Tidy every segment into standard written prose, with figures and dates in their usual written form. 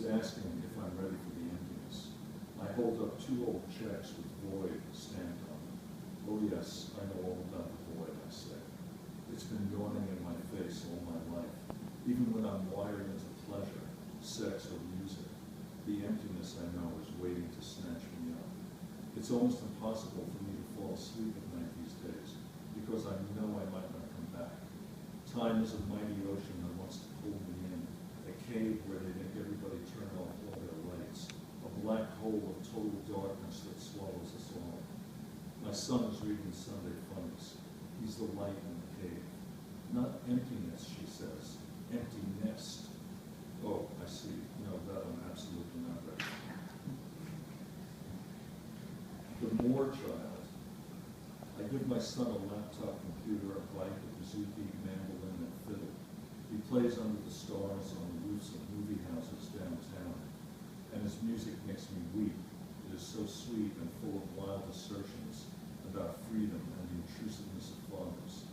He's asking if I'm ready for the emptiness. I hold up 2 old checks with void stamped on them. Oh yes, I know all about the void, I say. It's been yawning in my face all my life. Even when I'm wired into pleasure, sex, or music, the emptiness I know is waiting to snatch me up. It's almost impossible for me to fall asleep at night these days, because I know I might not come back. Time is a mighty ocean that wants to pull me in, a cave where they make everybody turn off all their lights, a black hole of total darkness that swallows us all. My son is reading Sunday Funnies. He's the light in the cave. Not emptiness, she says, empty nest. Oh, I see. No, that I'm absolutely not ready. The Moore child. I give my son a laptop computer, a bike, a bouzouki, mandolin, and fiddle. He plays under the stars on the roofs of movie houses downtown, and his music makes me weep. It is so sweet and full of wild assertions about freedom and the intrusiveness of fathers.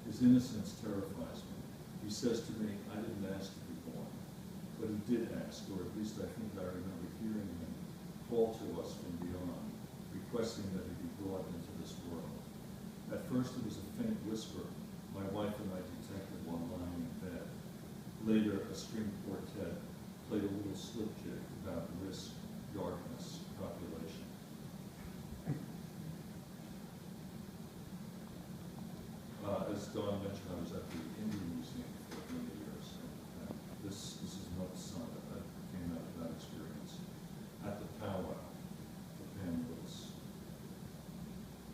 His innocence terrifies me. He says to me, I didn't ask to be born. But he did ask, or at least I think I remember hearing him call to us from beyond, requesting that he be brought into this world. At first it was a faint whisper my wife and I detected while lying in bed. Later, a string quartet played a little slip jig about risk, darkness, population. As Dawn mentioned, I was at the Indian Museum for many years. And this is another sonnet that came out of that experience. At the powwow, the Pan Lewis.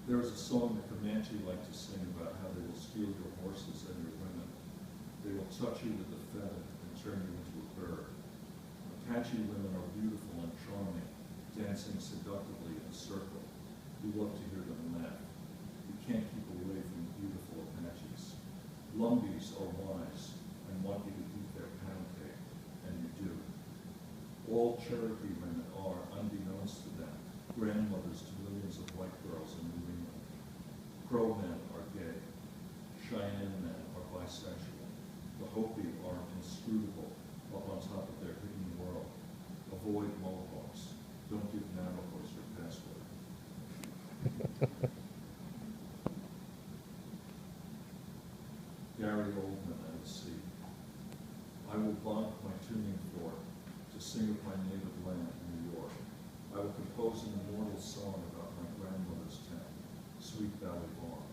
There is a song the Comanche like to sing about how they will steal your horses and your women. They will touch you with the feather and turn you into a bird. Apache women are beautiful and charming, dancing seductively in a circle. You love to hear them laugh. You can't keep away from beautiful Apaches. Lumbees are wise and want you to eat their pound cake, and you do. All Cherokee women are, unbeknownst to them, grandmothers to millions of white girls in New England. Crow men are gay. Cheyenne men are bisexual. The Hopi are inscrutable up on top of their hidden world. Avoid Mohawks. Don't give Navajos your password. Gary Oldman at the sea. I will bonk my tuning fork to sing of my native land, New York. I will compose an immortal song about my grandmother's town, Sweet Valley Farm.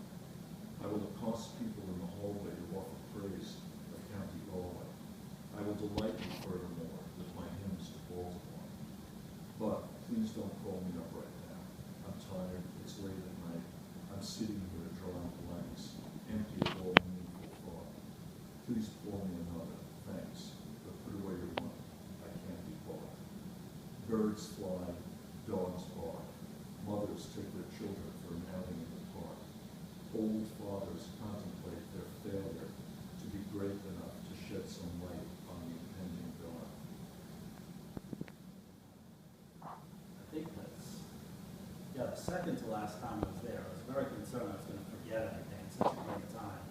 I will accost people in the hallway to offer praise of County Galway. I will delight you furthermore with my hymns to Baltimore. But please don't call me up right now. I'm tired, it's late at night. I'm sitting here drawing blanks, empty of all meaningful thought. Please pour me another, thanks, but put away your money. I can't be bought. Birds fly, dogs bark. Mothers take their children for an outing in the park. Old fathers contemplate their failure to be great enough to shed some light on the impending dawn. I think that's, the second to last time I was there, I was very concerned I was going to forget everything. It's such a great time.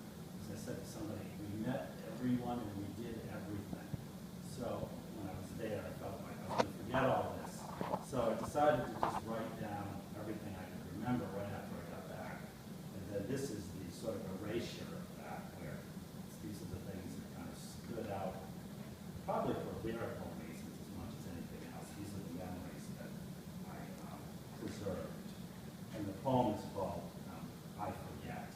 As I said to somebody, we met everyone and we did everything. So when I was there, I felt like I was going to forget all this. So I decided to just write down everything I could remember right after I got back. And then this is the sort of erasure of that, where these are the things that kind of stood out, probably for lyrical reasons as much as anything else. These are the memories that I preserved. And the poem is called I Forget.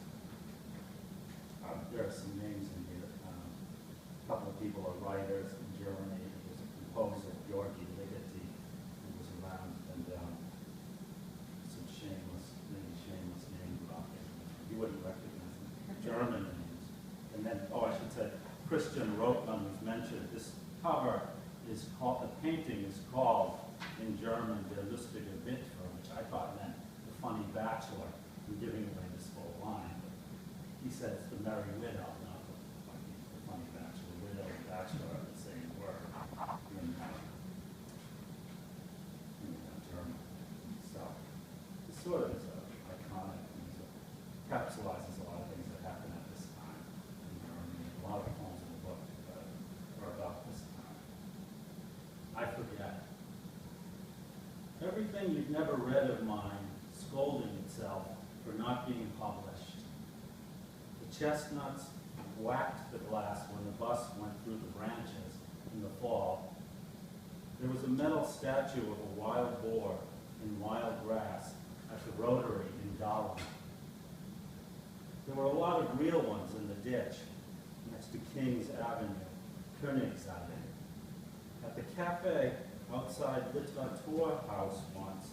There are some names in here. A couple of people are writers in Germany. There's a composer, Georgi Ligeti, who was around, and some maybe shameless name dropping. You wouldn't recognize them. German names. And then, I should say, Christian Rotman was mentioned. This cover is called, the painting is called, in German, Der lustige Witwer, which I thought meant the funny bachelor. I'm giving away this whole line. But he said it's the merry widow, not the funny bachelor. Widow and bachelor are the same word in German. So it sort of is iconic. It capsulizes a lot of things that happen at this time in Germany. A lot of poems in the book are about this time. I thing you've never read of mine scolding itself for not being published. The chestnuts whacked the glass when the bus went through the branches in the fall. There was a metal statue of a wild boar in wild grass at the Rotary in Dahlem. There were a lot of real ones in the ditch next to Kings Avenue, Königsallee. At the cafe outside Literatur House once,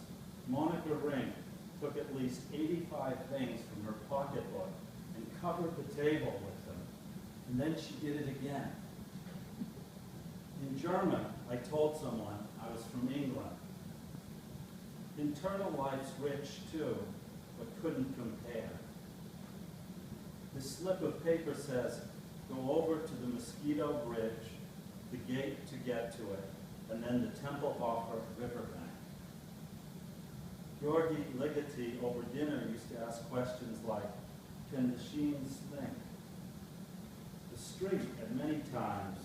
Monica Rink took at least 85 things from her pocketbook and covered the table with them. And then she did it again. In German, I told someone I was from England. Internal life's rich too, but couldn't compare. This slip of paper says, go over to the Mosquito Bridge, the gate to get to it, and then the Tempelhofer riverbank. Georgi Ligeti over dinner used to ask questions like, can machines think? The street, at many times,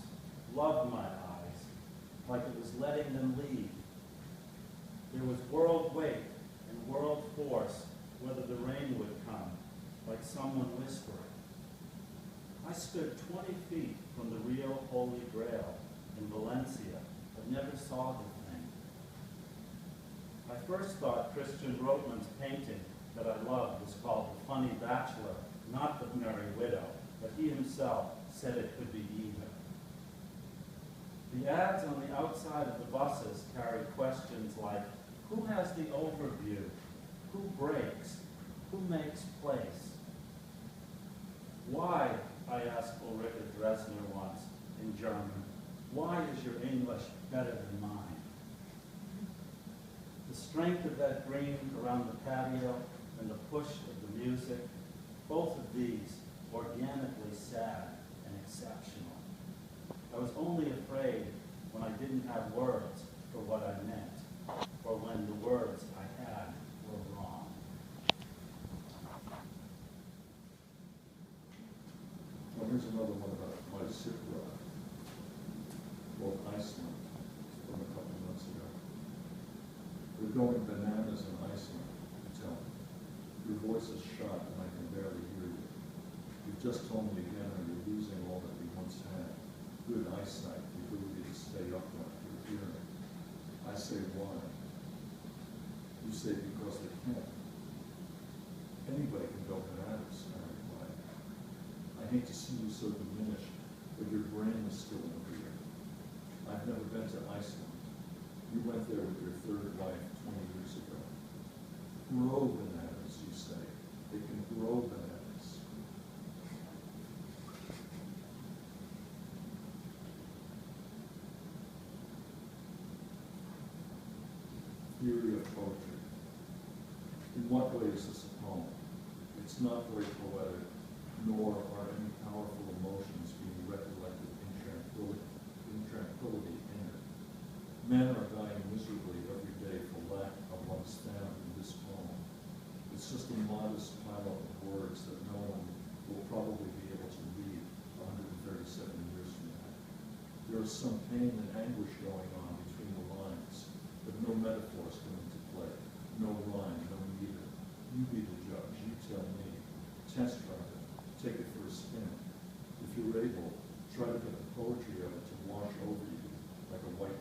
loved my eyes, like it was letting them lead. There was world weight and world force, whether the rain would come, like someone whispering. I stood 20 feet from the real Holy Grail in Valencia, but never saw the thing. I first thought Christian Rotman's painting that I loved was called The Funny Bachelor, not The Merry Widow, but he himself said it could be either. The ads on the outside of the buses carried questions like, who has the overview? Who breaks? Who makes place? Why, I asked Ulrika Dresner once in German, why is your English better than mine? The strength of that green around the patio and the push of the music, both of these organically sad and exceptional. I was only afraid when I didn't have words for what I meant, or when the words I had were wrong. Well, here's another one about my Cipra, called Iceland, from a couple of months ago. We're going bananas in Iceland, you tell me. Your voice is shot and I can barely hear you. You've just told me again how you're losing all that we once had. Good eyesight, the ability to stay upright, your hearing. I say why? You say because they can't. Anybody can go bananas, I reply. I hate to see you so diminished, but your brain is still in here. I've never been to Iceland. You went there with your third wife 20 years ago. Grow bananas, you say. They can grow bananas. Theory of poetry. In what way is this a poem? It's not very poetic, nor are any powerful emotions being recollected in tranquility in it. Men are dying miserably every day for lack of what's found in this poem. It's just a modest pile of words that no one will probably be able to read 137 years from now. There is some pain and anguish going on between the lines, but no metaphors come into play, no rhyme, no meter. You be the judge, you tell me. Test drive it, take it for a spin. If you're able, try to get the poetry of it to wash over you like a white